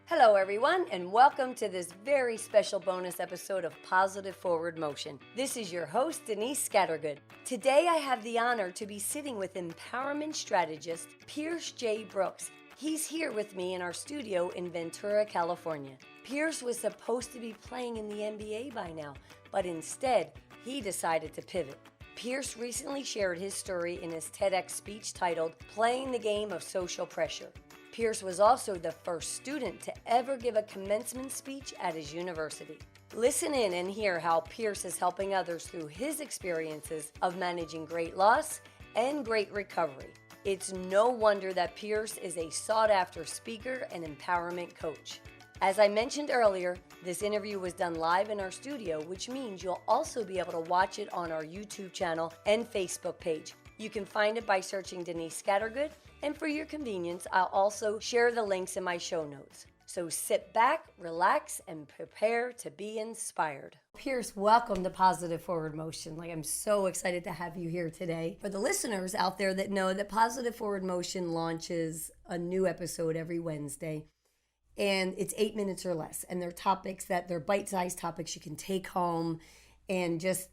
Hello, everyone, and welcome to this very special bonus episode of Positive Forward Motion. This is your host, Denise Scattergood. Today, I have the honor to be sitting with empowerment strategist Pierce J. Brooks. He's here with me in our studio in Ventura, California. Pierce was supposed to be playing in the NBA by now, but instead, he decided to pivot. Pierce recently shared his story in his TEDx speech titled, Playing the Game of Social Pressure. Pierce was also the first student to ever give a commencement speech at his university. Listen in and hear how Pierce is helping others through his experiences of managing great loss and great recovery. It's no wonder that Pierce is a sought-after speaker and empowerment coach. As I mentioned earlier, this interview was done live in our studio, which means you'll also be able to watch it on our YouTube channel and Facebook page. You can find it by searching Denise Scattergood, and for your convenience, I'll also share the links in my show notes. So sit back, relax, and prepare to be inspired. Pierce, welcome to Positive Forward Motion. I'm so excited to have you here today. For the listeners out there that know that Positive Forward Motion launches a new episode every Wednesday, and it's 8 minutes or less, and they're bite-sized topics you can take home and just,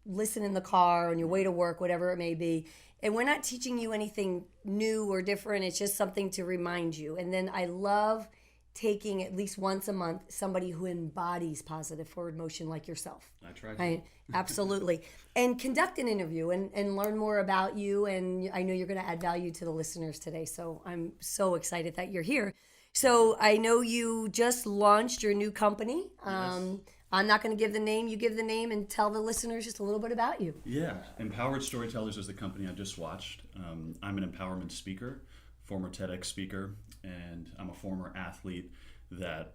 listen in the car on your way to work, whatever it may be. And we're not teaching you anything new or different. It's just something to remind you. And then I love taking at least once a month somebody who embodies positive forward motion like yourself. I try to. Right? Absolutely. And conduct an interview and learn more about you. And I know you're going to add value to the listeners today. So I'm so excited that you're here. So I know you just launched your new company. Yes. I'm not going to give the name. You give the name and tell the listeners just a little bit about you. Yeah, Empowered Storytellers is the company I just watched. I'm an empowerment speaker, former TEDx speaker, and I'm a former athlete that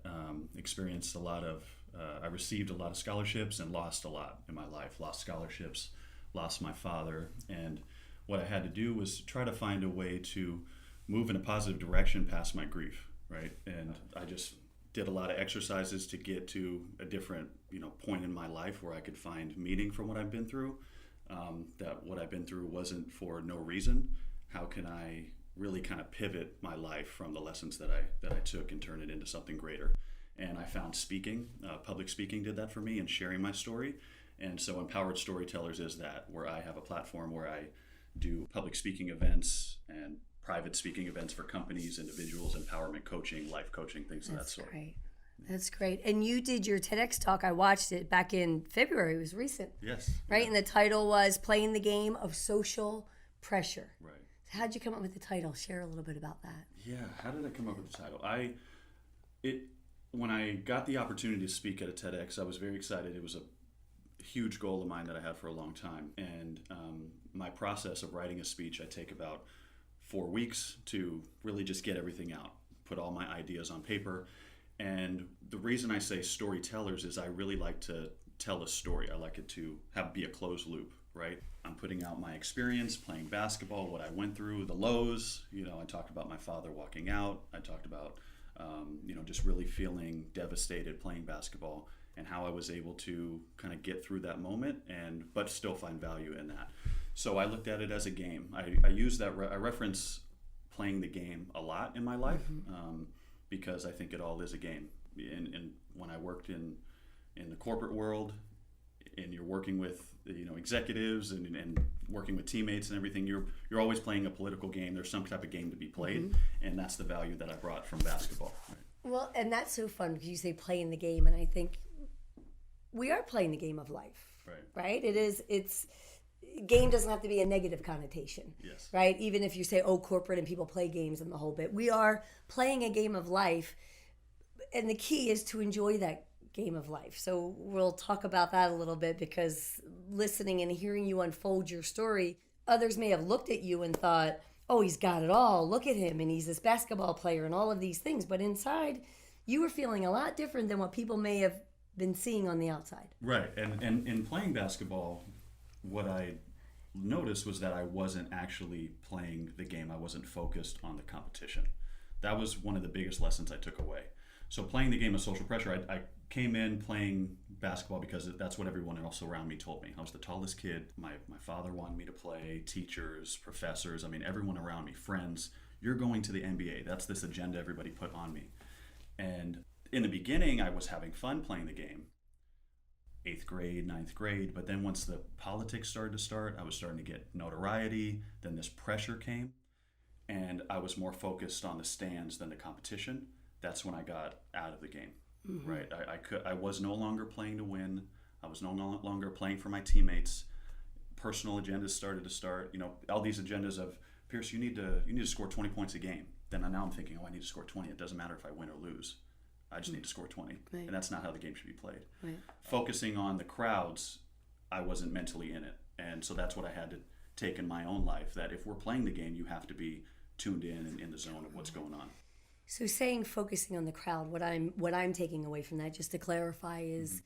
experienced I received a lot of scholarships and lost a lot in my life. Lost scholarships, lost my father, and what I had to do was try to find a way to move in a positive direction past my grief, right? And I just did a lot of exercises to get to a different point in my life where I could find meaning from what I've been through, that what I've been through wasn't for no reason. How can I really kind of pivot my life from the lessons that I took and turn it into something greater? And I found speaking, public speaking did that for me, and sharing my story. And so Empowered Storytellers is that, where I have a platform where I do public speaking events and private speaking events for companies, individuals, empowerment coaching, life coaching, things of that sort. Great. That's great. And you did your TEDx talk. I watched it back in February. It was recent. Yes. Right? Yeah. And the title was Playing the Game of Social Pressure. Right. How'd you come up with the title? Share a little bit about that. Yeah. How did I come up with the title? When I got the opportunity to speak at a TEDx, I was very excited. It was a huge goal of mine that I had for a long time. And my process of writing a speech, I take about 4 weeks to really just get everything out, put all my ideas on paper. And the reason I say storytellers is I really like to tell a story. I like it to be a closed loop, right? I'm putting out my experience playing basketball, what I went through, the lows. I talked about my father walking out. I talked about, just really feeling devastated playing basketball and how I was able to kind of get through that moment but still find value in that. So I looked at it as a game. I use that. I reference playing the game a lot in my life because I think it all is a game. And when I worked in the corporate world, and you're working with executives and working with teammates and everything, you're always playing a political game. There's some type of game to be played, and that's the value that I brought from basketball. Right. Well, and that's so fun because you say playing the game, and I think we are playing the game of life. Right? It's game doesn't have to be a negative connotation. Yes. Right? Even if you say, corporate and people play games and the whole bit. We are playing a game of life, and the key is to enjoy that game of life. So we'll talk about that a little bit, because listening and hearing you unfold your story, others may have looked at you and thought, oh, he's got it all. Look at him, and he's this basketball player and all of these things. But inside, you were feeling a lot different than what people may have been seeing on the outside. Right. And in playing basketball, what I noticed was that I wasn't actually playing the game. I wasn't focused on the competition. That was one of the biggest lessons I took away. So playing the game of social pressure, I came in playing basketball because that's what everyone else around me told me. I was the tallest kid. My father wanted me to play, teachers, professors, everyone around me, friends. You're going to the NBA. That's this agenda everybody put on me. And in the beginning, I was having fun playing the game, 8th grade, 9th grade. But then once the politics started to start, I was starting to get notoriety. Then this pressure came, and I was more focused on the stands than the competition. That's when I got out of the game, right? I was no longer playing to win. I was no longer playing for my teammates. Personal agendas started to start. All these agendas of, Pierce, you need to score 20 points a game. Then now I'm thinking, I need to score 20. It doesn't matter if I win or lose. I just need to score 20. Right. And that's not how the game should be played. Right. Focusing on the crowds, I wasn't mentally in it. And so that's what I had to take in my own life, that if we're playing the game, you have to be tuned in and in the zone of what's going on. So saying focusing on the crowd, what I'm taking away from that, just to clarify, is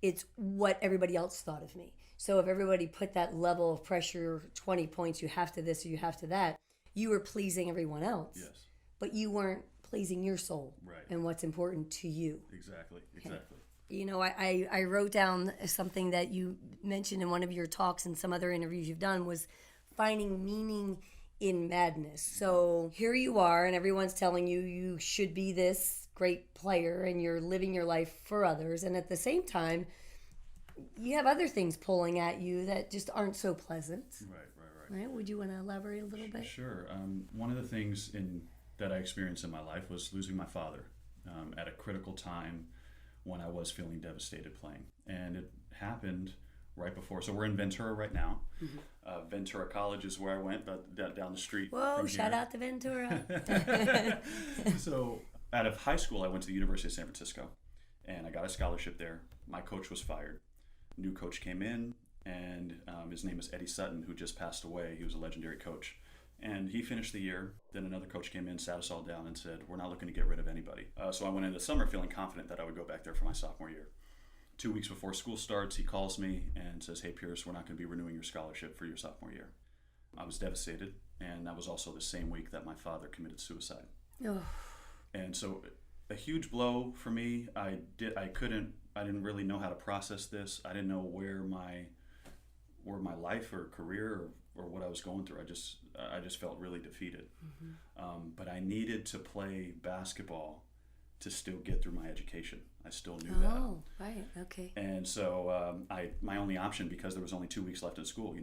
it's what everybody else thought of me. So if everybody put that level of pressure, 20 points, you have to this or you have to that, you were pleasing everyone else. Yes. But you weren't pleasing your soul, right, and what's important to you. Exactly. Okay. I wrote down something that you mentioned in one of your talks and some other interviews you've done, was finding meaning in madness. So here you are, and everyone's telling you you should be this great player, and you're living your life for others, and at the same time you have other things pulling at you that just aren't so pleasant. Right? Would you want to elaborate a little bit? Sure. One of the things that I experienced in my life was losing my father at a critical time when I was feeling devastated playing. And it happened right before. So we're in Ventura right now. Ventura College is where I went, but down the street. Whoa, shout out to Ventura. So out of high school, I went to the University of San Francisco, and I got a scholarship there. My coach was fired. New coach came in, and his name is Eddie Sutton, who just passed away. He was a legendary coach. And he finished the year. Then another coach came in, sat us all down, and said, we're not looking to get rid of anybody. So I went into the summer feeling confident that I would go back there for my sophomore year. 2 weeks before school starts, he calls me and says, hey, Pierce, we're not going to be renewing your scholarship for your sophomore year. I was devastated, and that was also the same week that my father committed suicide. Oh. And so a huge blow for me. I didn't really know how to process this. I didn't know where my life or career or what I was going through. I just felt really defeated. But I needed to play basketball to still get through my education. I still knew that. Oh, right, okay. And so my only option, because there was only 2 weeks left in school,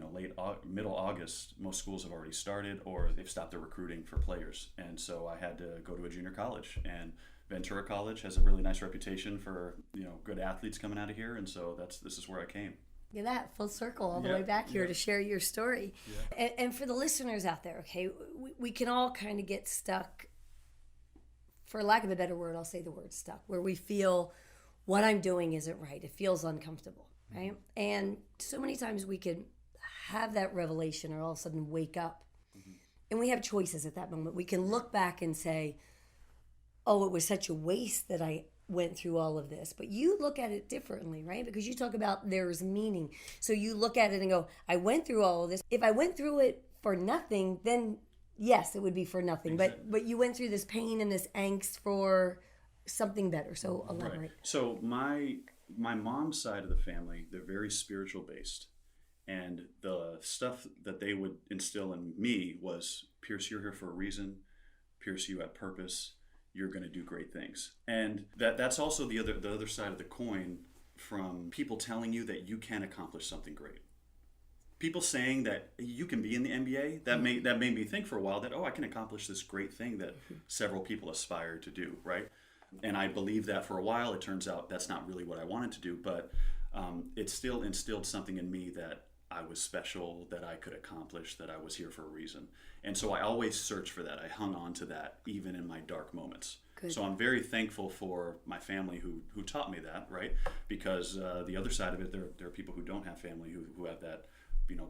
middle August, most schools have already started or they've stopped their recruiting for players. And so I had to go to a junior college, and Ventura College has a really nice reputation for, good athletes coming out of here. And so this is where I came. Look at that, full circle all the way back here to share your story. Yeah. And for the listeners out there, okay, we can all kind of get stuck, for lack of a better word, I'll say the word stuck, where we feel what I'm doing isn't right. It feels uncomfortable, right? And so many times we could have that revelation or all of a sudden wake up. And we have choices at that moment. We can look back and say, oh, it was such a waste that I went through all of this. But you look at it differently, right? Because you talk about there's meaning. So you look at it and go, I went through all of this. If I went through it for nothing, then yes, it would be for nothing. Exactly. But you went through this pain and this angst for something better. So elaborate. Right. So my mom's side of the family, they're very spiritual based. And the stuff that they would instill in me was, Pierce, you're here for a reason. Pierce, you have purpose. You're going to do great things. And that's also the other side of the coin, from people telling you that you can accomplish something great. People saying that you can be in the NBA, that made me think for a while that, I can accomplish this great thing that several people aspire to do, right? And I believed that for a while. It turns out that's not really what I wanted to do, but it still instilled something in me that I was special, that I could accomplish, that I was here for a reason. And so I always searched for that. I hung on to that even in my dark moments. Good. So I'm very thankful for my family who taught me that, right? Because the other side of it, there are people who don't have family who have that,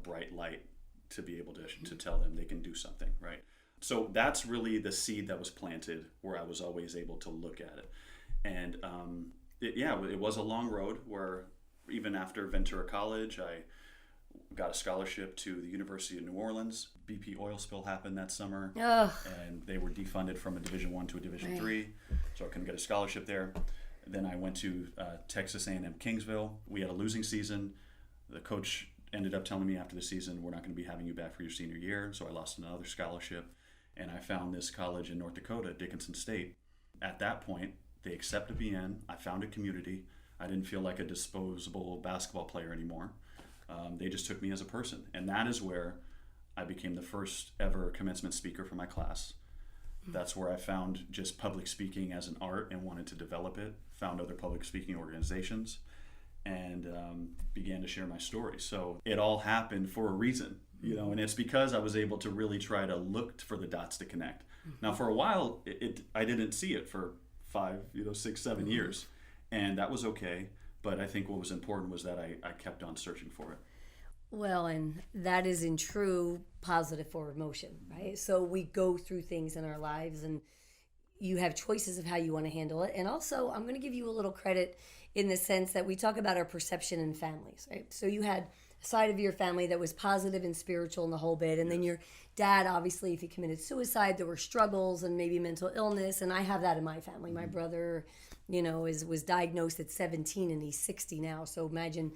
bright light to be able to tell them they can do something, right? So that's really the seed that was planted, where I was always able to look at it. And it was a long road, where even after Ventura College, I got a scholarship to the University of New Orleans. BP oil spill happened that summer, and they were defunded from a Division I to a Division III, so I couldn't get a scholarship there. Then I went to Texas A&M Kingsville. We had a losing season. The coach ended up telling me after the season, we're not going to be having you back for your senior year, so I lost another scholarship, and I found this college in North Dakota, Dickinson State. At that point, They accepted me in. I found a community. I didn't feel like a disposable basketball player anymore. They just took me as a person. And that is where I became the first ever commencement speaker for my class. That's where I found just public speaking as an art and wanted to develop it, found other public speaking organizations, and began to share my story. So it all happened for a reason, and it's because I was able to really try to look for the dots to connect. Now, for a while, I didn't see it for 5, 6, 7 years, and that was okay. But I think what was important was that I kept on searching for it. Well, and that is in true positive forward motion, right? So we go through things in our lives and you have choices of how you want to handle it. And also, I'm going to give you a little credit in the sense that we talk about our perception in families, right? So you had a side of your family that was positive and spiritual and the whole bit. And then your dad, obviously, if he committed suicide, there were struggles and maybe mental illness. And I have that in my family. My brother, was diagnosed at 17 and he's 60 now. So imagine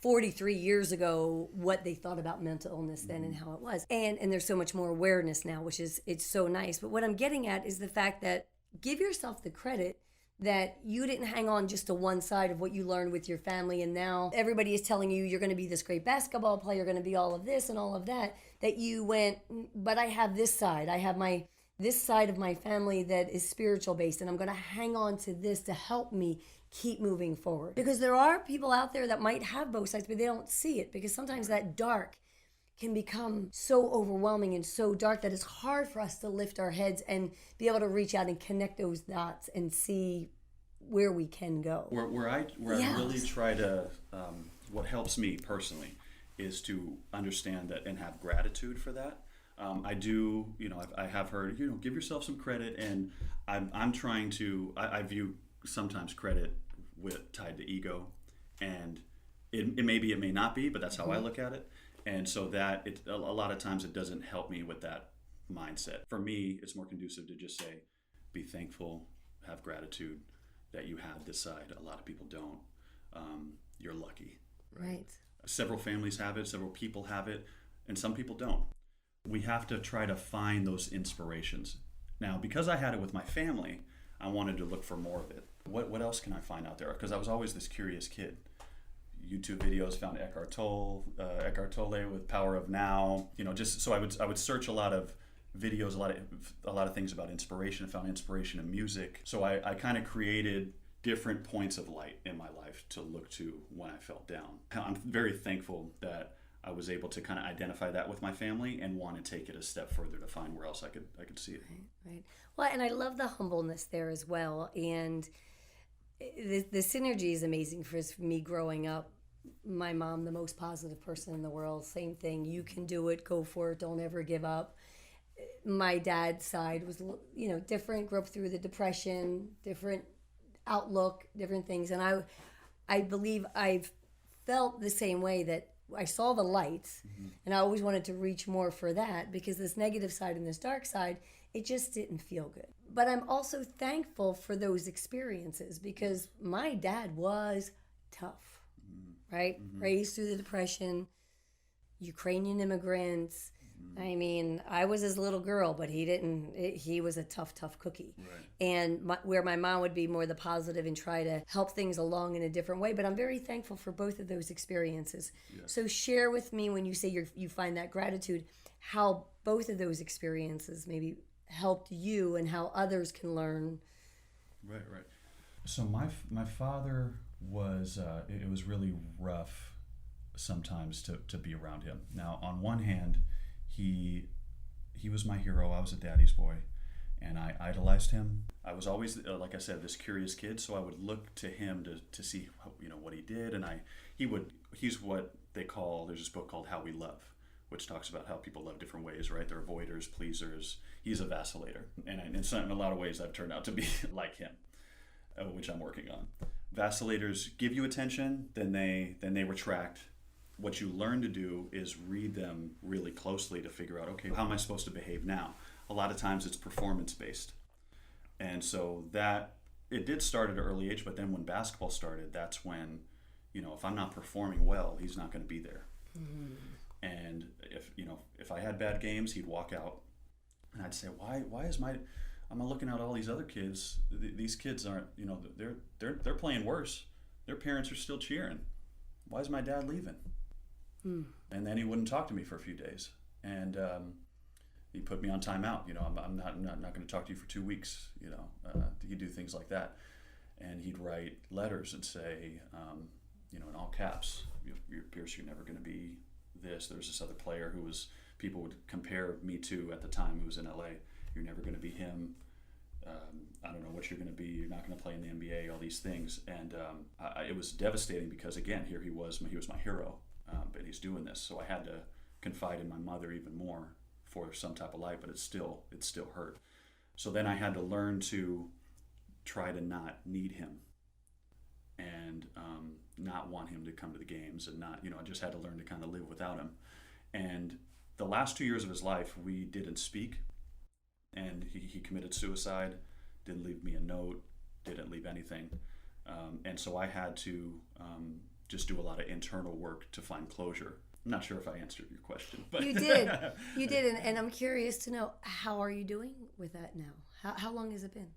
43 years ago what they thought about mental illness then and how it was. And there's so much more awareness now, which is, it's so nice. But what I'm getting at is the fact that give yourself the credit that you didn't hang on just to one side of what you learned with your family, and now everybody is telling you you're going to be this great basketball player, you're going to be all of this and all of that, that you went, but I have this side. I have this side of my family that is spiritual based, and I'm going to hang on to this to help me keep moving forward. Because there are people out there that might have both sides, but they don't see it, because sometimes that dark can become so overwhelming and so dark that it's hard for us to lift our heads and be able to reach out and connect those dots and see where we can go. Where I really try to, what helps me personally is to understand that and have gratitude for that. I do, I have heard, give yourself some credit, and I'm trying to, I view sometimes credit tied to ego, and it may not be, but that's how I look at it. And so that a lot of times it doesn't help me with that mindset. For me, it's more conducive to just say, be thankful, have gratitude that you have this side. A lot of people don't. You're lucky. Right. Several families have it, several people have it, and some people don't. We have to try to find those inspirations. Now, because I had it with my family, I wanted to look for more of it. What else can I find out there? Because I was always this curious kid. YouTube videos, found Eckhart Tolle with Power of Now. Just so I would search a lot of videos, a lot of things about inspiration. I found inspiration in music. So I kind of created different points of light in my life to look to when I felt down. I'm very thankful that I was able to kind of identify that with my family and want to take it a step further to find where else I could see it. Right. Well, and I love the humbleness there as well. And the synergy is amazing for me growing up. My mom, the most positive person in the world, same thing. You can do it, go for it, don't ever give up. My dad's side was, different, grew up through the Depression, different outlook, different things. And I believe I've felt the same way, that I saw the lights, and I always wanted to reach more for that, because this negative side and this dark side, it just didn't feel good. But I'm also thankful for those experiences, because my dad was tough, right? Raised through the Depression, Ukrainian immigrants. I mean, I was his little girl, but he was a tough cookie. Right. And where my mom would be more the positive and try to help things along in a different way. But I'm very thankful for both of those experiences. Yes. So share with me, when you say you find that gratitude, how both of those experiences maybe helped you and how others can learn. Right. So my father was, it was really rough sometimes to be around him. Now, on one hand, he was my hero. I was a daddy's boy, and I idolized him. I was always, like I said, this curious kid, so I would look to him to see what he did, and he's what they call, there's this book called How We Love, which talks about how people love different ways, right? They're avoiders, pleasers. He's a vacillator, and in a lot of ways I've turned out to be like him, which I'm working on. Vacillators give you attention, then they retract. What you learn to do is read them really closely to figure out, okay, how am I supposed to behave now? A lot of times it's performance-based. And so that, it did start at an early age, but then when basketball started, that's when, if I'm not performing well, he's not going to be there. And if I had bad games, he'd walk out, and I'd say, why is I'm looking at all these other kids. These kids aren't, you know, they're playing worse. Their parents are still cheering. Why is my dad leaving? And then he wouldn't talk to me for a few days, and he put me on timeout. You know, I'm not going to talk to you for 2 weeks. You know, he'd do things like that, and he'd write letters and say, you know, in all caps, Pierce, you're never going to be this. There's this other player who was, people would compare me to at the time, who was in LA. You're never going to be him. I don't know what you're going to be. You're not going to play in the NBA. All these things, and it was devastating because again, here he was my hero, but he's doing this. So I had to confide in my mother even more for some type of light, but it still hurt. So then I had to learn to try to not need him, and not want him to come to the games, and not, you know, I just had to learn to kind of live without him. And the last 2 years of his life, we didn't speak. And he committed suicide, didn't leave me a note, didn't leave anything. And so I had to just do a lot of internal work to find closure. I'm not sure if I answered your question. But You did. You did. And I'm curious to know, how are you doing with that now? How long has it been?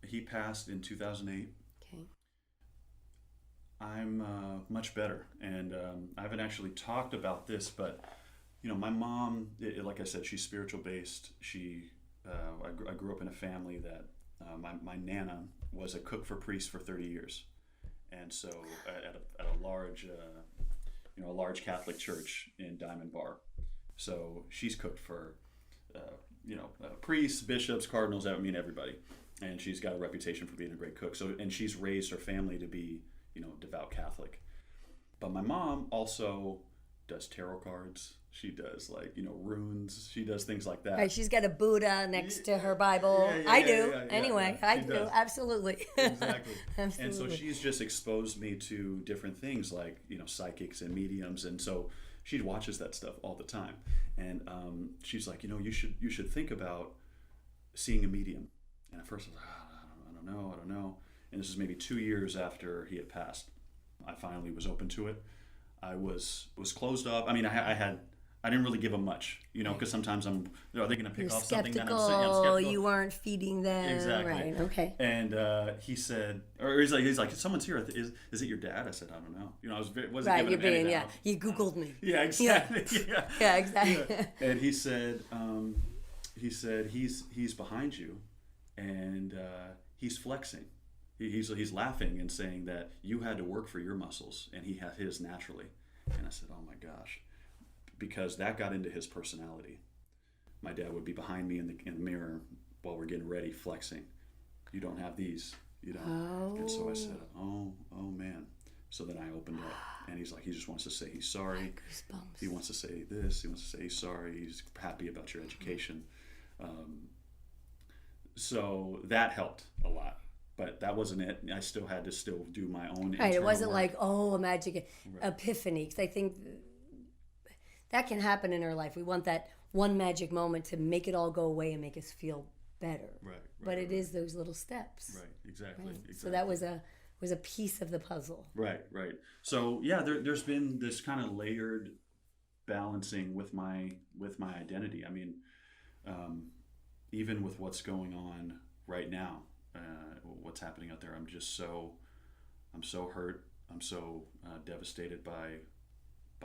He passed in 2008. Okay. I'm much better. And I haven't actually talked about this, but, you know, my mom, like I said, she's spiritual based. I grew up in a family that my nana was a cook for priests for 30 years, and so at a large, a large Catholic church in Diamond Bar. So she's cooked for, priests, bishops, cardinals. I mean everybody, and she's got a reputation for being a great cook. So, and she's raised her family to be, you know, devout Catholic. But my mom also does tarot cards. She does, like, you know, runes. She does things like that. Right, she's got a Buddha next to her Bible. I do. Anyway, I do. Absolutely. Exactly. Absolutely. And so she's just exposed me to different things like, you know, psychics and mediums. And so she watches that stuff all the time. And she's like, you know, you should think about seeing a medium. And at first I was like, I don't know. And this is maybe 2 years after he had passed. I finally was open to it. I was closed off. I mean, I didn't really give them much, you know, because sometimes are they going to pick off something that I'm saying? I'm skeptical. You weren't feeding them. Exactly. Right. Okay. And he said, or he's like, someone's here. Is it your dad? I said, I don't know. You know, wasn't right. giving You're him anything. Yeah. You Googled me. Yeah. Exactly. Yeah. Yeah. Exactly. Yeah. And he said, he's behind you, and he's flexing. He's laughing and saying that you had to work for your muscles, and he had his naturally. And I said, oh my gosh. Because that got into his personality. My dad would be behind me in the mirror while we're getting ready, flexing. You don't have these, you know. Oh. And so I said, oh man. So then I opened up, and he's like, he just wants to say he's sorry. Goosebumps. He wants to say this. He wants to say he's sorry. He's happy about your education. So that helped a lot. But that wasn't it. I still had to do my own. Right. It wasn't work. like, a magic epiphany. Because I think that can happen in our life. We want that one magic moment to make it all go away and make us feel better. Right. But it is those little steps. Right. Exactly. So that was a piece of the puzzle. Right. So yeah, there's been this kind of layered balancing with my identity. I mean, even with what's going on right now, what's happening out there, I'm so hurt. I'm so devastated by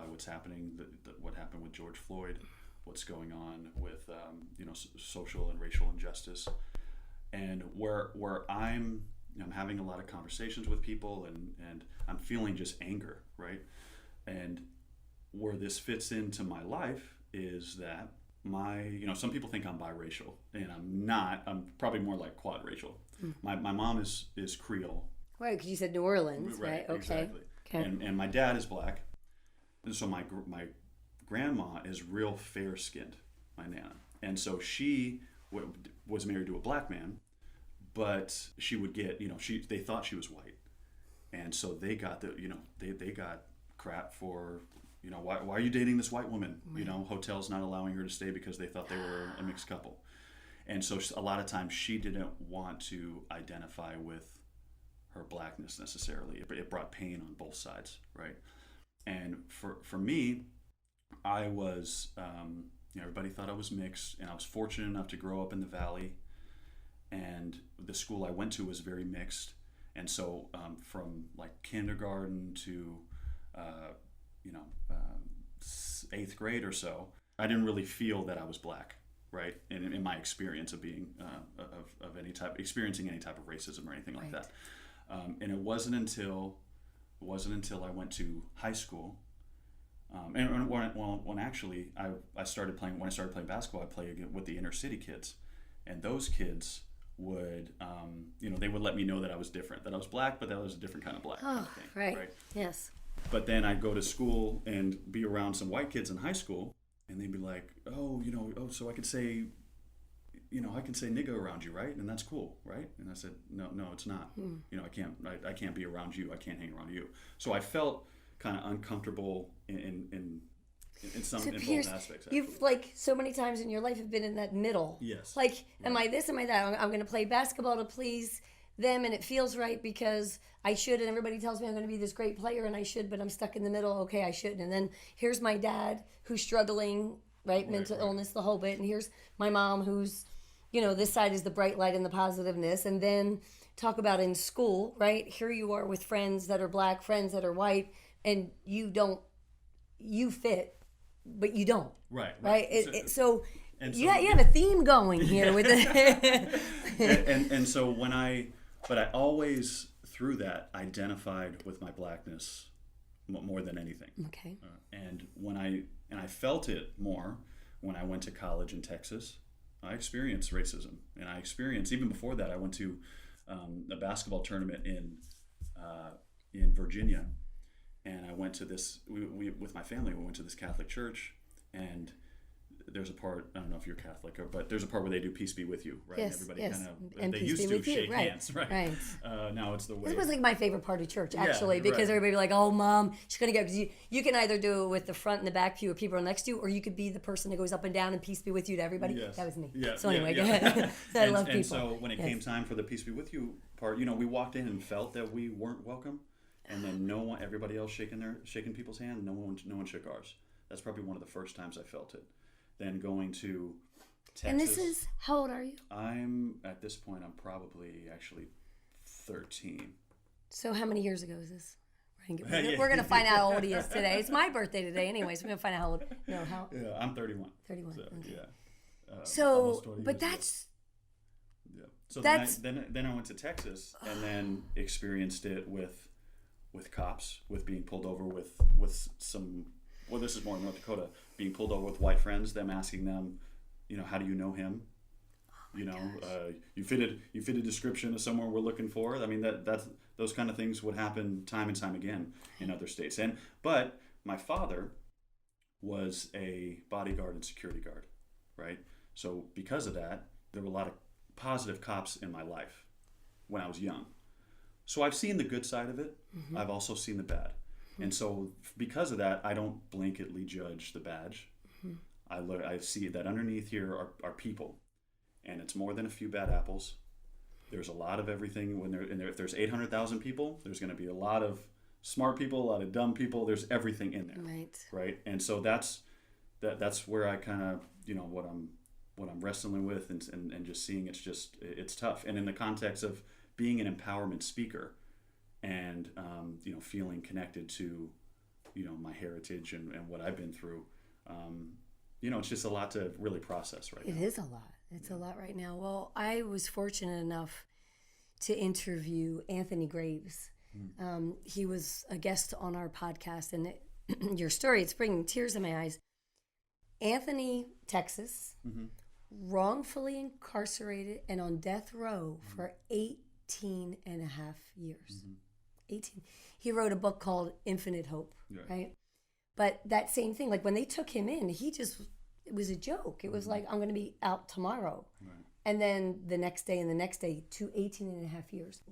what's happening, what happened with George Floyd, what's going on with social and racial injustice, and where I'm having a lot of conversations with people, and I'm feeling just anger, right? And where this fits into my life is that some people think I'm biracial, and I'm not. I'm probably more like quad racial. My mom is Creole. Right, because you said New Orleans, right? Okay. Exactly. Okay. And my dad is black. And so my grandma is real fair-skinned, my Nana. And so she was married to a black man, but she would get, they thought she was white. And so they got they got crap for, why are you dating this white woman? Right. Hotels not allowing her to stay because they thought they were a mixed couple. And so a lot of times she didn't want to identify with her blackness necessarily. It brought pain on both sides, right? And for me, I was, everybody thought I was mixed, and I was fortunate enough to grow up in the Valley. and the school I went to was very mixed. And so from like kindergarten to, you know, 8th grade or so, I didn't really feel that I was black, right? In my experience of being, of any type, experiencing any type of racism or anything like that. And it wasn't until I went to high school, and when actually I started playing, when I started playing basketball, I played with the inner city kids, and those kids would, you know, they would let me know that I was different, that I was black, but that I was a different kind of black. Oh, kind of thing, right. Yes. But then I'd go to school and be around some white kids in high school, and they'd be like, oh, you know, so I can say, you know, I can say nigga around you, right? And that's cool, right? And I said, no, it's not. You know, I can't be around you. I can't hang around you. So I felt kind of uncomfortable in some in both aspects. Actually. You've like so many times in your life have been in that middle. Yes. Like, am I this? Am I that? I'm going to play basketball to please them, and it feels right because I should, and everybody tells me I'm going to be this great player, and I should, but I'm stuck in the middle. Okay, I shouldn't. And then here's my dad who's struggling, right? Mental illness, the whole bit, and here's my mom who's, you know, this side is the bright light and the positiveness, and then talk about in school, right? Here you are with friends that are black, friends that are white, and you fit, but you don't. Right? So you have a theme going here with it. and so but I always, through that, identified with my blackness more than anything. Okay. And I felt it more when I went to college in Texas. I experienced racism, and I experienced, even before that, I went to a basketball tournament in Virginia, and I went to this, we with my family, we went to this Catholic church, and there's a part, I don't know if you're Catholic, but there's a part where they do peace be with you, right? Yes, Everybody yes. kind of, And they peace used be to with you, shake right, hands, right? Right. Now it's the way. This was like my favorite part of church, actually, Yeah, because right. everybody would be like, oh, Mom, she's going to go. Because you can either do it with the front and the back pew or people are next to you, or you could be the person that goes up and down and peace be with you to everybody. Yes. That was me. Yeah, So anyway, yeah. go ahead. So I love people. And so when it came time for the peace be with you part, you know, we walked in and felt that we weren't welcome, and then everybody else shaking people's hand, no one shook ours. That's probably one of the first times I felt it. Then going to Texas. And this is, how old are you? At this point, I'm probably actually 13. So how many years ago is this? We're going to find out how old he is today. It's my birthday today anyways. We're going to find out how old. No, how? Yeah, I'm 31. 31. So, Okay. yeah. So, but that's... Yeah. So then I went to Texas and then experienced it with cops, with being pulled over with some... Well, this is more in North Dakota. Being pulled over with white friends, them asking them, you know, how do you know him? You know, you fit a description of someone we're looking for. I mean, that's those kind of things would happen time and time again in other states. But my father was a bodyguard and security guard, right? So because of that, there were a lot of positive cops in my life when I was young. So I've seen the good side of it. Mm-hmm. I've also seen the bad. And so because of that, I don't blanketly judge the badge. Mm-hmm. I see that underneath here are people, and it's more than a few bad apples. There's a lot of everything. If there's 800,000 people, there's going to be a lot of smart people, a lot of dumb people. There's everything in there, right? And so that's where I kind of, you know, what I'm wrestling with and just seeing it's tough. And in the context of being an empowerment speaker, and you know, feeling connected to, you know, my heritage and what I've been through, you know, it's just a lot to really process right now. It is a lot. It's a lot right now. Well, I was fortunate enough to interview Anthony Graves. He was a guest on our podcast, and your story, it's bringing tears in my eyes. Anthony, Texas, wrongfully incarcerated and on death row for 18 and a half years. 18. He wrote a book called Infinite Hope, right? But that same thing, like when they took him in, it was a joke. It was like, I'm going to be out tomorrow. Right. And then the next day and the next day, 18 and a half years.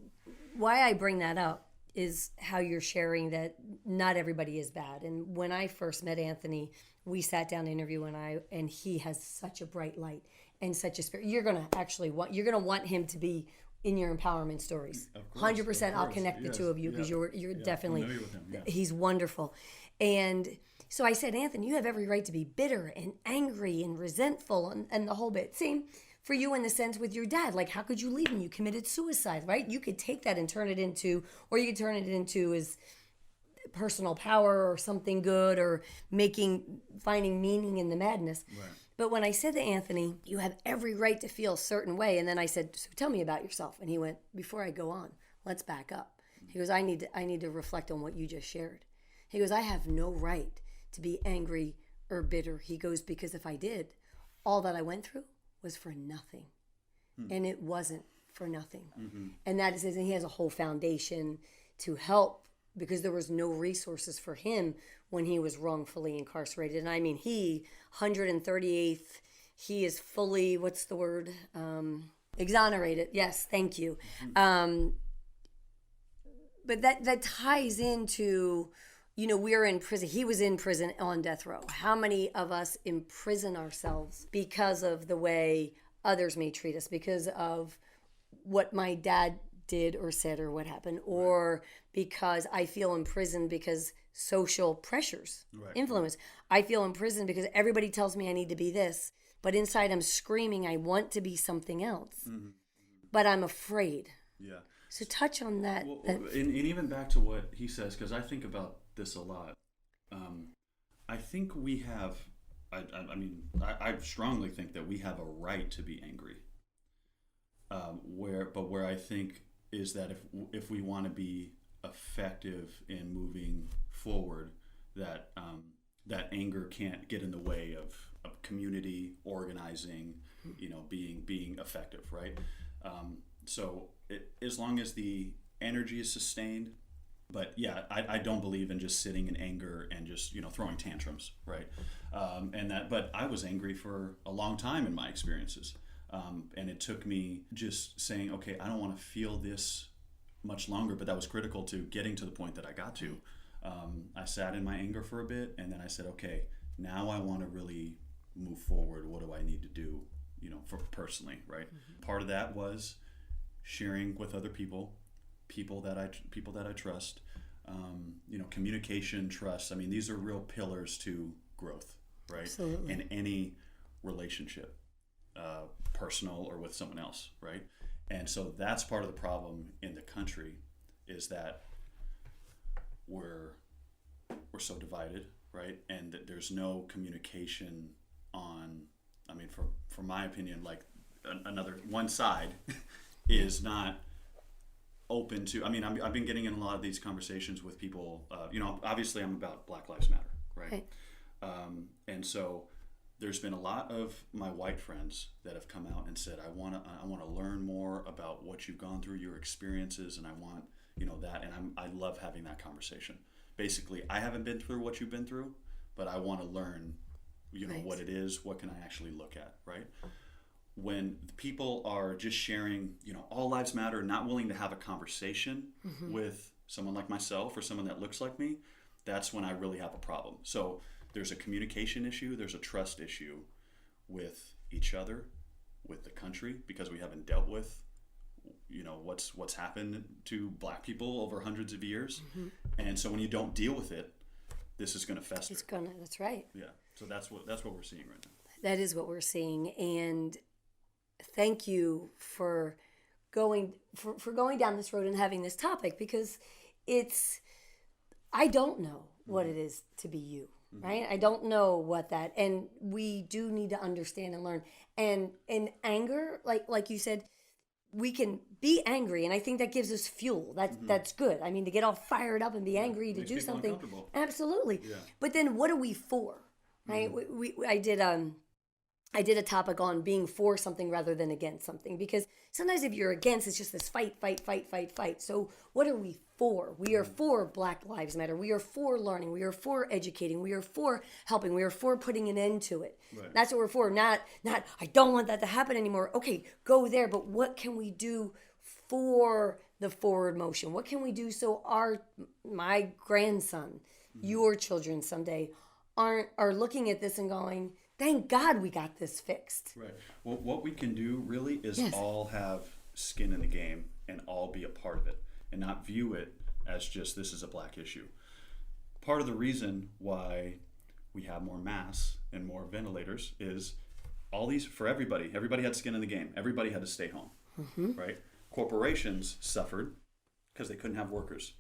Why I bring that up is how you're sharing that not everybody is bad. And when I first met Anthony, we sat down to interview, and he has such a bright light and such a spirit. You're going to want him to be in your empowerment stories. 100%. I'll connect the two of you because you're definitely, with him, he's wonderful. And so I said, Anthony, you have every right to be bitter and angry and resentful and the whole bit. Same for you in the sense with your dad. Like, how could you leave him? You committed suicide, right? You could take that and turn it into, or you could turn it into as personal power or something good, or finding meaning in the madness. Right. But when I said to Anthony, you have every right to feel a certain way, and then I said, so tell me about yourself. And he went, before I go on, let's back up. He goes, I need to reflect on what you just shared. He goes, I have no right to be angry or bitter. He goes, because if I did, all that I went through was for nothing. And it wasn't for nothing. And that is, and he has a whole foundation to help, because there was no resources for him when he was wrongfully incarcerated. And I mean, 138th, he is fully, what's the word? Exonerated. Yes, thank you. But that ties into, we're in prison. He was in prison on death row. How many of us imprison ourselves because of the way others may treat us, because of what my dad did or said or what happened, or because I feel imprisoned because social pressures, influence. I feel imprisoned because everybody tells me I need to be this, but inside I'm screaming I want to be something else, but I'm afraid. Yeah. So touch on that. Well, and even back to what he says, because I think about this a lot. I think we have, I strongly think that we have a right to be angry. Where I think is that if we want to be effective in moving forward, that that anger can't get in the way of community organizing, being effective, right? So as long as the energy is sustained, but yeah, I don't believe in just sitting in anger and just throwing tantrums, right? But I was angry for a long time in my experiences. And it took me just saying, okay, I don't want to feel this much longer, but that was critical to getting to the point that I got to. I sat in my anger for a bit, and then I said, okay, now I want to really move forward. What do I need to do, for personally, right? Part of that was sharing with other people that I trust, communication, trust. I mean, these are real pillars to growth, right? Absolutely. In any relationship. Personal or with someone else, right? And so that's part of the problem in the country, is that we're so divided, right? And that there's no communication on, for my opinion, like another one side is not open to, I've been getting in a lot of these conversations with people, obviously I'm about Black Lives Matter, right? And so there's been a lot of my white friends that have come out and said, I want to learn more about what you've gone through, your experiences, and I want, that. And I love having that conversation. Basically, I haven't been through what you've been through, but I want to learn, what it is, what can I actually look at, right? When people are just sharing, all lives matter, not willing to have a conversation with someone like myself or someone that looks like me, that's when I really have a problem. So there's a communication issue, there's a trust issue with each other, with the country, because we haven't dealt with, what's happened to Black people over hundreds of years. And so when you don't deal with it, this is going to fester. That's right. Yeah. So that's what we're seeing right now. That is what we're seeing. And thank you for going down this road and having this topic, because I don't know what it is to be you. Right? I don't know what that, and we do need to understand and learn. And in anger, like you said, we can be angry, and I think that gives us fuel. That's good. To get all fired up and be angry to do something. Absolutely. Yeah. But then what are we for? Right? I did a topic on being for something rather than against something, because sometimes if you're against, it's just this fight. So what are we for? We are for Black Lives Matter. We are for learning. We are for educating. We are for helping. We are for putting an end to it. Right. That's what we're for. Not I don't want that to happen anymore. Okay, go there. But what can we do for the forward motion? What can we do so my grandson, your children someday are looking at this and going, thank God we got this fixed. Right. Well, what we can do really is all have skin in the game and all be a part of it, and not view it as just this is a Black issue. Part of the reason why we have more masks and more ventilators is for everybody had skin in the game. Everybody had to stay home, right? Corporations suffered because they couldn't have workers.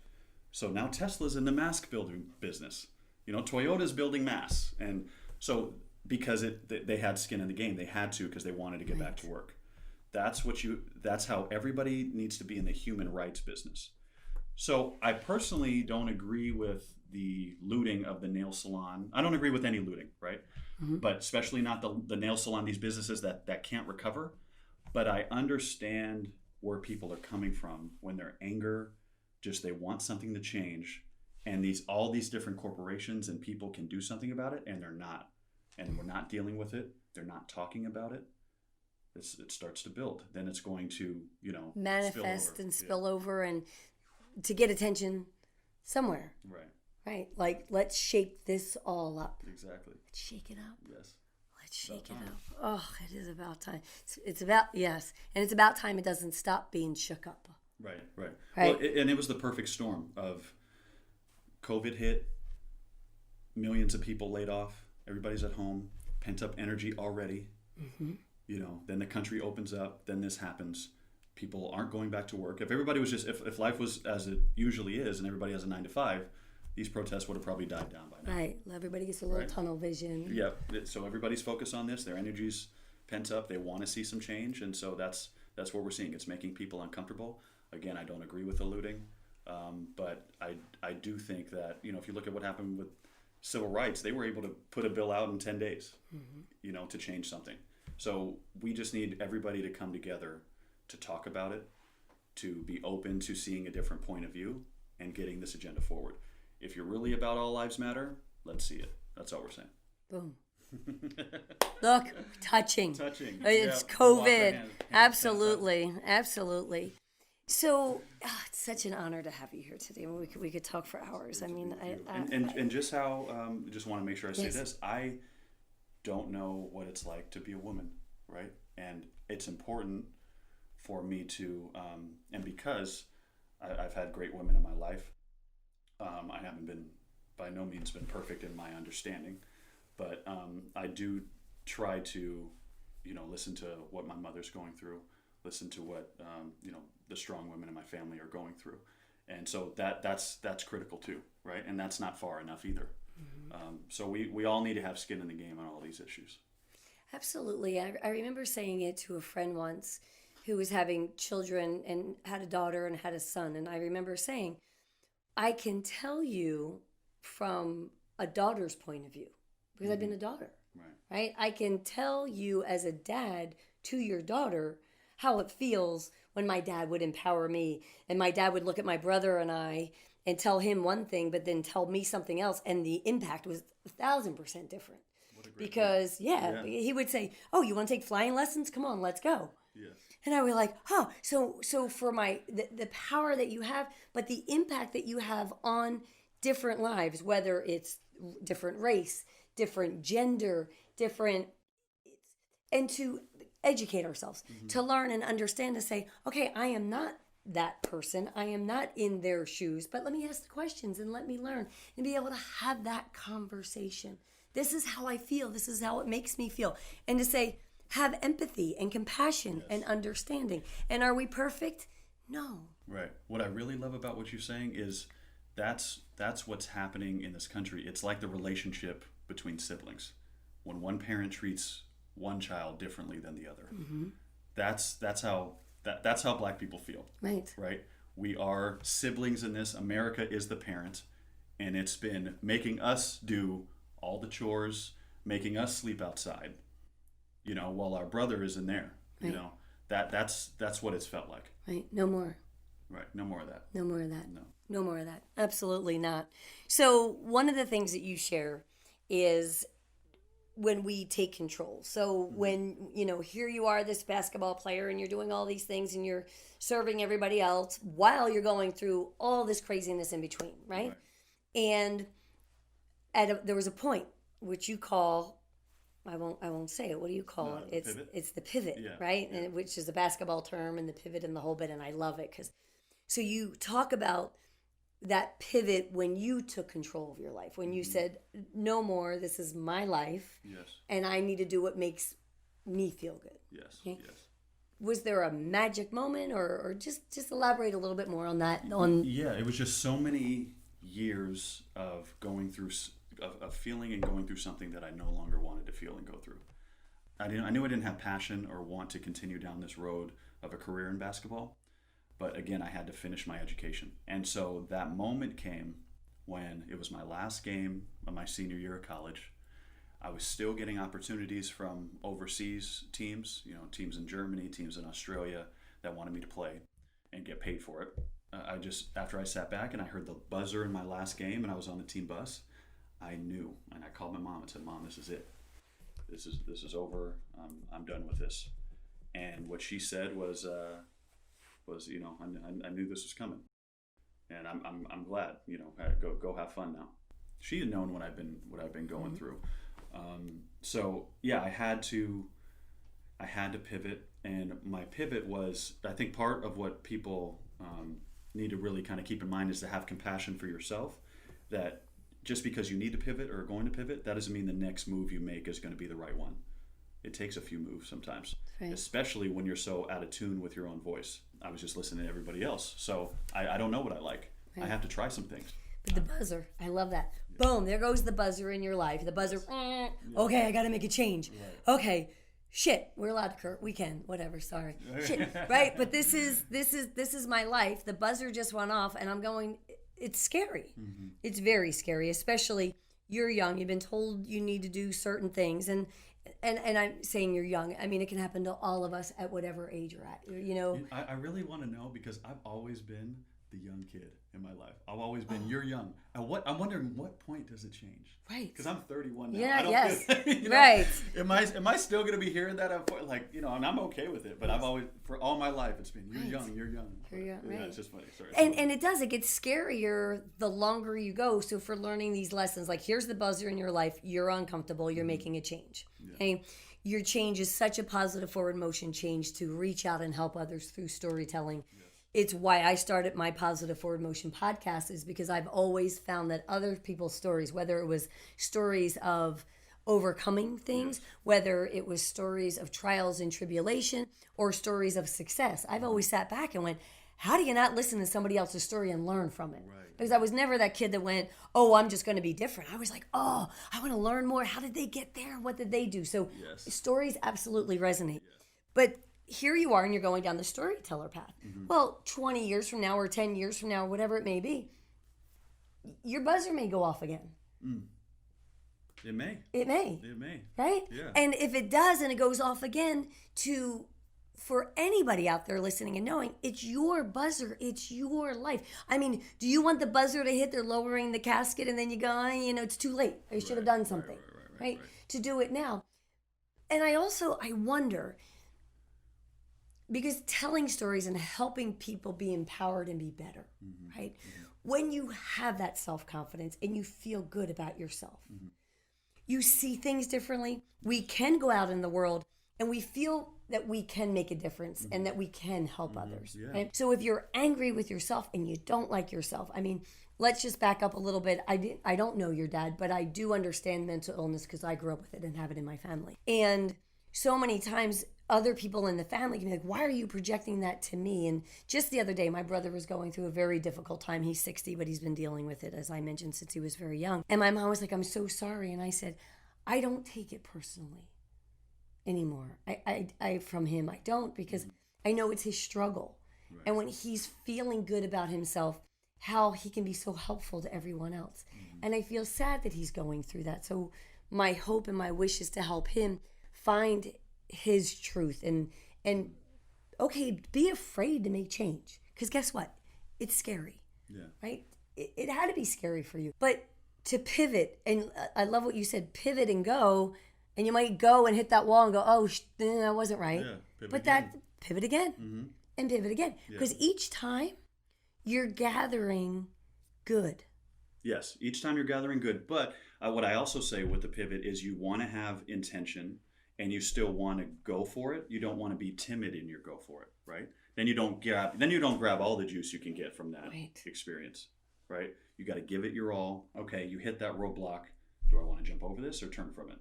So now Tesla's in the mask building business. Toyota's building masks. And so because they had skin in the game, they had to, because they wanted to get back to work. That's how everybody needs to be in the human rights business. So I personally don't agree with the looting of the nail salon. I don't agree with any looting, right? But especially not the nail salon, these businesses that can't recover. But I understand where people are coming from when their anger, just they want something to change. And all these different corporations and people can do something about it, and they're not. And we're not dealing with it. They're not talking about it. It starts to build. Then it's going to, manifest and spill over, and to get attention somewhere. Right. Like, let's shake this all up. Exactly. Let's shake it up. Yes. Let's shake it up. Oh, it is about time. It's about, yes. And it's about time it doesn't stop being shook up. Right. Well, and it was the perfect storm of COVID hit, millions of people laid off, everybody's at home, pent up energy already. Then the country opens up, then this happens. People aren't going back to work. If everybody was if life was as it usually is and everybody has a 9 to 5, these protests would have probably died down by now. Right. Everybody gets a little tunnel vision. Yeah. So everybody's focused on this. Their energy's pent up. They want to see some change. And so that's what we're seeing. It's making people uncomfortable. Again, I don't agree with the looting. But I do think that, if you look at what happened with civil rights, they were able to put a bill out in 10 days, to change something. So we just need everybody to come together to talk about it, to be open to seeing a different point of view and getting this agenda forward. If you're really about all lives matter, let's see it. That's all we're saying. Boom. Look, touching. It's Yeah, COVID. Absolutely. So it's such an honor to have you here today. We could talk for hours. And just how, just want to make sure I say this. I don't know what it's like to be a woman, right? And it's important for me to, and because I've had great women in my life, I haven't been, by no means been perfect in my understanding, but I do try to, listen to what my mother's going through, listen to what, the strong women in my family are going through. And so that's critical too, right? And that's not far enough either. So we all need to have skin in the game on all these issues. Absolutely. I remember saying it to a friend once who was having children and had a daughter and had a son. And I remember saying, I can tell you from a daughter's point of view, because I've been a daughter, right? I can tell you as a dad to your daughter how it feels when my dad would empower me and my dad would look at my brother and I and tell him one thing, but then tell me something else. And the impact was 1,000% different. Because, he would say, oh, you want to take flying lessons? Come on, let's go. Yes. And I was like, so for the power that you have, but the impact that you have on different lives, whether it's different race, different gender, and to educate ourselves, to learn and understand, to say, okay, I am not that person. I am not in their shoes, but let me ask the questions and let me learn and be able to have that conversation. This is how I feel. This is how it makes me feel. And to say, have empathy and compassion and understanding. And are we perfect? No. Right. What I really love about what you're saying is that's what's happening in this country. It's like the relationship between siblings. When one parent treats one child differently than the other. That's how Black people feel. Right. We are siblings in this. America is the parent, and it's been making us do all the chores, making us sleep outside, while our brother is in there. That's what it's felt like. Right. No more. Right. No more of that. No more of that. No more of that. Absolutely not. So one of the things that you share is when we take control. So when, here you are, this basketball player, and you're doing all these things and you're serving everybody else while you're going through all this craziness in between, right? And there was a point which you call, I won't say it. What do you call it? It's the pivot, right? And which is a basketball term, and the pivot and the whole bit, and I love it so you talk about that pivot when you took control of your life, when you said, no more, this is my life, and I need to do what makes me feel good. Yes. Okay? Yes. Was there a magic moment, or just elaborate a little bit more on that? Yeah, it was just so many years of going through, of feeling and going through something that I no longer wanted to feel and go through. I knew I didn't have passion or want to continue down this road of a career in basketball, but again, I had to finish my education. And so that moment came when it was my last game of my senior year of college. I was still getting opportunities from overseas teams, teams in Germany, teams in Australia that wanted me to play and get paid for it. After I sat back and I heard the buzzer in my last game and I was on the team bus, I knew, and I called my mom and said, "Mom, this is it. This is over. I'm done with this." And what she said was I knew this was coming, and I'm glad. Go have fun now. She had known what I've been going through. So yeah, I had to pivot, and my pivot was, I think, part of what people need to really kind of keep in mind is to have compassion for yourself. That just because you need to pivot or are going to pivot, that doesn't mean the next move you make is going to be the right one. It takes a few moves sometimes, right. Especially when you're so out of tune with your own voice. I was just listening to everybody else, so I don't know what I like. Right. I have to try some things. But the buzzer, I love that. Yeah. Boom, there goes the buzzer in your life. The buzzer, yes. Okay, I got to make a change. Right. Okay, shit, we're allowed to curse. We can, whatever, sorry. Shit, right? But this is my life. The buzzer just went off, and I'm going, it's scary. Mm-hmm. It's very scary, especially you're young. You've been told you need to do certain things, and I'm saying you're young. I mean, it can happen to all of us at whatever age you're at. I really want to know, because I've always been the young kid in my life. I've always been, you're young. I'm wondering, what point does it change? Right. Because I'm 31 now. Yeah, yes. Right. Am I still going to be hearing that? And I'm okay with it, but I've always, for all my life, it's been, you're young. You're young, right. Yeah, it's just funny. Sorry. And it gets scarier the longer you go. So for learning these lessons, like here's the buzzer in your life, you're uncomfortable, you're making a change. Yeah. Okay. Your change is such a positive forward motion change to reach out and help others through storytelling. Yes. It's why I started my Positive Forward Motion podcast, is because I've always found that other people's stories, whether it was stories of overcoming things, whether it was stories of trials and tribulation or stories of success, I've always sat back and went, how do you not listen to somebody else's story and learn from it? Right. Because I was never that kid that went, oh, I'm just going to be different. I was like, oh, I want to learn more. How did they get there? What did they do? So stories absolutely resonate. Yes. But here you are, and you're going down the storyteller path. Mm-hmm. Well, 20 years from now or 10 years from now, whatever it may be, your buzzer may go off again. Mm. It may. It may. Right? Yeah. And if it does and it goes off again, for anybody out there listening and knowing, it's your buzzer. It's your life. I mean, do you want the buzzer to hit? They're lowering the casket and then you go, it's too late. I should have done something. Right? To do it now. And I wonder, because telling stories and helping people be empowered and be better, right? Mm-hmm. When you have that self-confidence and you feel good about yourself, you see things differently. We can go out in the world and we feel that we can make a difference and that we can help others. Yeah. Right? So if you're angry with yourself and you don't like yourself, I mean, let's just back up a little bit. I don't know your dad, but I do understand mental illness because I grew up with it and have it in my family. And so many times other people in the family can be like, why are you projecting that to me? And just the other day, my brother was going through a very difficult time. He's 60, but he's been dealing with it, as I mentioned, since he was very young. And my mom was like, I'm so sorry. And I said, I don't take it personally anymore. I from him, I don't, because I know it's his struggle. Right. And when he's feeling good about himself, how he can be so helpful to everyone else. Mm-hmm. And I feel sad that he's going through that. So my hope and my wish is to help him find his truth and okay, be afraid to make change, because guess what, it's scary. Right? It had to be scary for you, but to pivot, and I love what you said, pivot and go, and you might go and hit that wall and go, oh, that wasn't right, but again. Pivot again, and pivot again, because each time you're gathering good. Yes, each time you're gathering good, but what I also say with the pivot is you want to have intention and you still want to go for it. You don't want to be timid in your go for it, right? Then you don't grab all the juice you can get from that experience, right? You got to give it your all. Okay, you hit that roadblock. Do I want to jump over this or turn from it?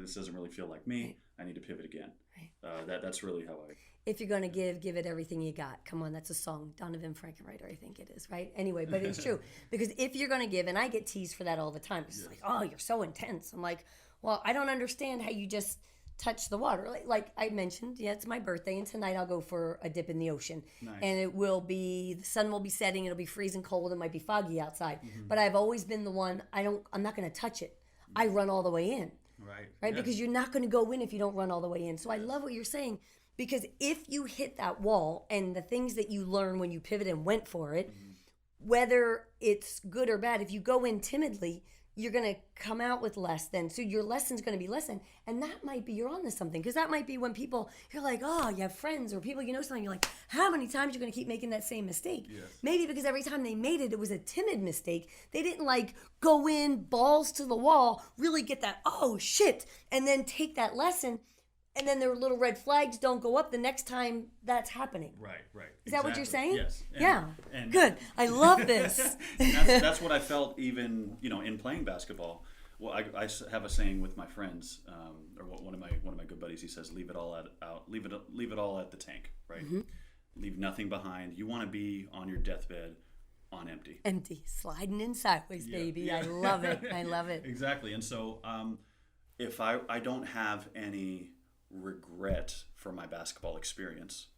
This doesn't really feel like me. Right. I need to pivot again. Right. That's really how I... If you're going to give it everything you got. Come on, that's a song. Donovan Frankenreiter, I think it is, right? Anyway, but it's true. Because if you're going to give, and I get teased for that all the time. It's Yes. like, oh, you're so intense. I'm like, well, I don't understand how you just touch the water. Like I mentioned, it's my birthday, and tonight I'll go for a dip in the ocean. Nice. And the sun will be setting, it'll be freezing cold, it might be foggy outside. Mm-hmm. But I've always been the one, I'm not going to touch it. I run all the way in. Right. Right? Yeah. Because you're not going to go in if you don't run all the way in. So I love what you're saying, because if you hit that wall and the things that you learn when you pivot and went for it, whether it's good or bad, if you go in timidly, you're going to come out with less then. So your lesson's going to be less. And that might be, you're on to something. Because that might be when people, you're like, oh, you have friends or people, something. You're like, how many times you're going to keep making that same mistake? Yes. Maybe because every time they made it, it was a timid mistake. They didn't go in balls to the wall, really get that, oh, shit, and then take that lesson. And then their little red flags don't go up the next time that's happening. Right. Is that what you're saying? Yes. And Good. I love this. that's what I felt even, in playing basketball. Well, I have a saying with my friends, or one of my good buddies. He says, "Leave it all leave it all at the tank." Right. Mm-hmm. Leave nothing behind. You want to be on your deathbed on empty. Empty, sliding in sideways, baby. Yeah. I love it. I love it. Exactly. And so, if I don't have any regret for my basketball experience,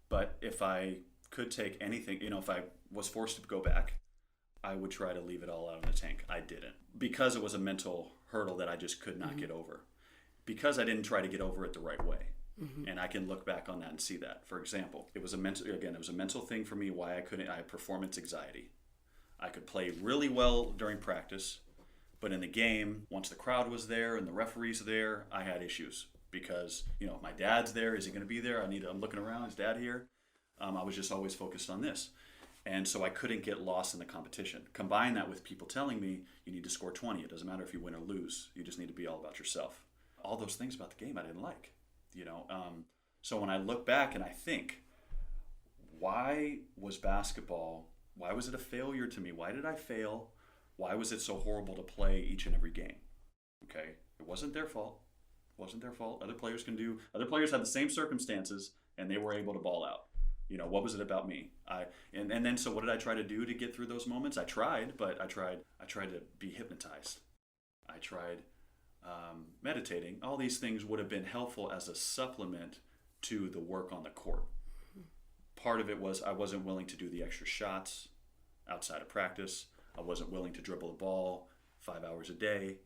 but if I could take anything, if I was forced to go back, I would try to leave it all out in the tank. I didn't, because it was a mental hurdle that I just could not get over, because I didn't try to get over it the right way. And I can look back on that and see that. For example, it was a mental thing for me. Why I had performance anxiety. I could play really well during practice, but in the game, once the crowd was there and the referee's there, I had issues. Because, my dad's there, is he going to be there? I'm looking around, is dad here? I was just always focused on this. And so I couldn't get lost in the competition. Combine that with people telling me, you need to score 20. It doesn't matter if you win or lose. You just need to be all about yourself. All those things about the game I didn't like, So when I look back and I think, why was it a failure to me? Why did I fail? Why was it so horrible to play each and every game? Okay, it wasn't their fault. Other players had the same circumstances and they were able to ball out. What was it about me? And then so what did I try to do to get through those moments? I tried to be hypnotized. I tried meditating. All these things would have been helpful as a supplement to the work on the court. Part of it was I wasn't willing to do the extra shots outside of practice. I wasn't willing to dribble the ball 5 hours a day.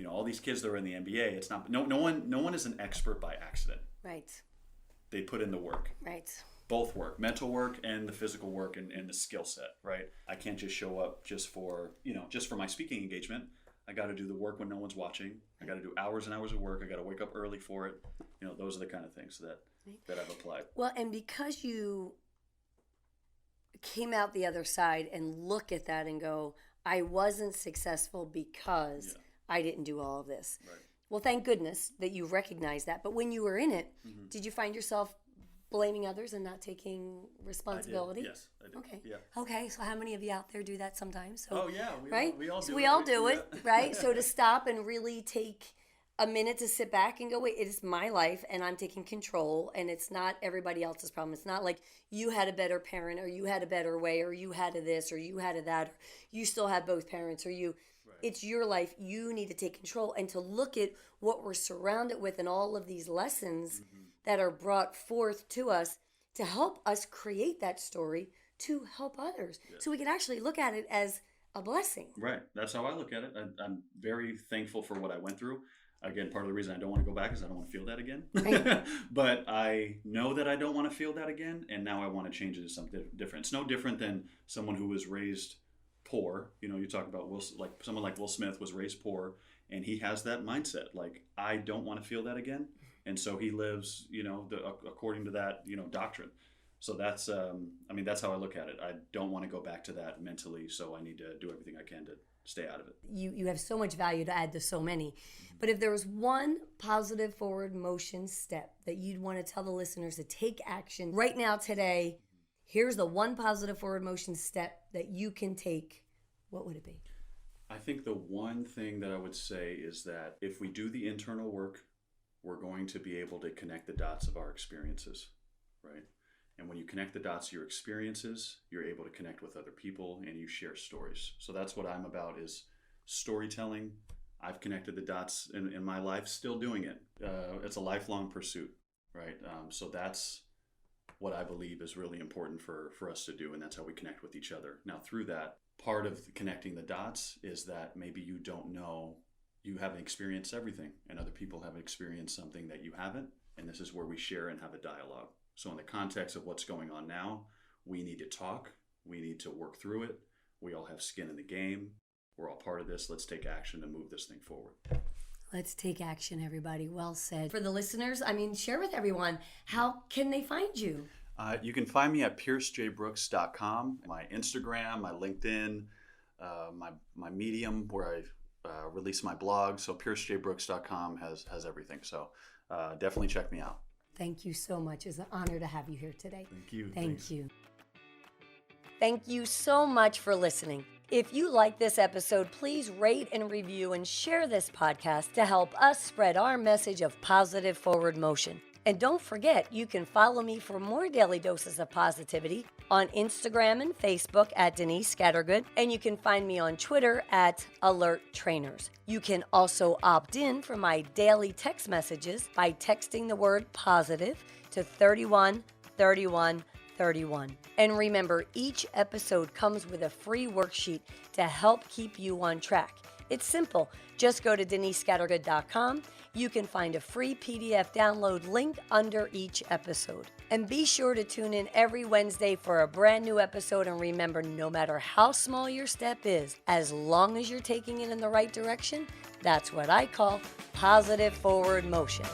All these kids that are in the NBA, it's not, no one is an expert by accident. Right. They put in the work. Right. Both work, mental work and the physical work and the skill set, right? I can't just show up just for my speaking engagement. I got to do the work when no one's watching. I got to do hours and hours of work. I got to wake up early for it. Those are the kind of things that I've applied. Well, and because you came out the other side and look at that and go, I wasn't successful because I didn't do all of this. Right. Well, thank goodness that you recognized that. But when you were in it, did you find yourself blaming others and not taking responsibility? I did. Yes, I did. Okay. Yeah. Okay, so how many of you out there do that sometimes? So, oh, yeah. We all do so it. we all do it, right? So to stop and really take a minute to sit back and go, wait, it is my life and I'm taking control and it's not everybody else's problem. It's not like you had a better parent or you had a better way or you had a this or you had a that or you still have both parents or you... It's your life. You need to take control and to look at what we're surrounded with and all of these lessons that are brought forth to us to help us create that story to help others. Yeah. So we can actually look at it as a blessing. Right. That's how I look at it. I'm very thankful for what I went through. Again, part of the reason I don't want to go back is I don't want to feel that again. Right. But I know that I don't want to feel that again, and now I want to change it to something different. It's no different than someone who was raised poor. You talk about someone like Will Smith was raised poor, and he has that mindset. Like, I don't want to feel that again, and so he lives, according to that, doctrine. So that's, that's how I look at it. I don't want to go back to that mentally, so I need to do everything I can to stay out of it. You have so much value to add to so many. But if there was one positive forward motion step that you'd want to tell the listeners to take action right now today, here's the one positive forward motion step that you can take, what would it be? I think the one thing that I would say is that if we do the internal work, we're going to be able to connect the dots of our experiences, right? And when you connect the dots of your experiences, you're able to connect with other people and you share stories. So that's what I'm about, is storytelling. I've connected the dots in my life, still doing it. It's a lifelong pursuit, right? So that's what I believe is really important for us to do, and that's how we connect with each other. Now, through that, part of connecting the dots is that maybe you don't know, you haven't experienced everything, and other people have experienced something that you haven't, and this is where we share and have a dialogue. So in the context of what's going on now, we need to talk, we need to work through it, we all have skin in the game, we're all part of this, let's take action to move this thing forward. Let's take action, everybody. Well said. For the listeners, share with everyone, how can they find you? You can find me at piercejbrooks.com, my Instagram, my LinkedIn, my Medium, where I release my blog. So piercejbrooks.com has everything. So definitely check me out. Thank you so much. It's an honor to have you here today. Thank you. Thank you. Thank you so much for listening. If you like this episode, please rate and review and share this podcast to help us spread our message of positive forward motion. And don't forget, you can follow me for more daily doses of positivity on Instagram and Facebook at Denise Scattergood, and you can find me on Twitter at Alert Trainers. You can also opt in for my daily text messages by texting the word positive to 313131. And remember, each episode comes with a free worksheet to help keep you on track. It's simple. Just go to denisescattergood.com. You can find a free PDF download link under each episode. And be sure to tune in every Wednesday for a brand new episode. And remember, no matter how small your step is, as long as you're taking it in the right direction, that's what I call positive forward motion.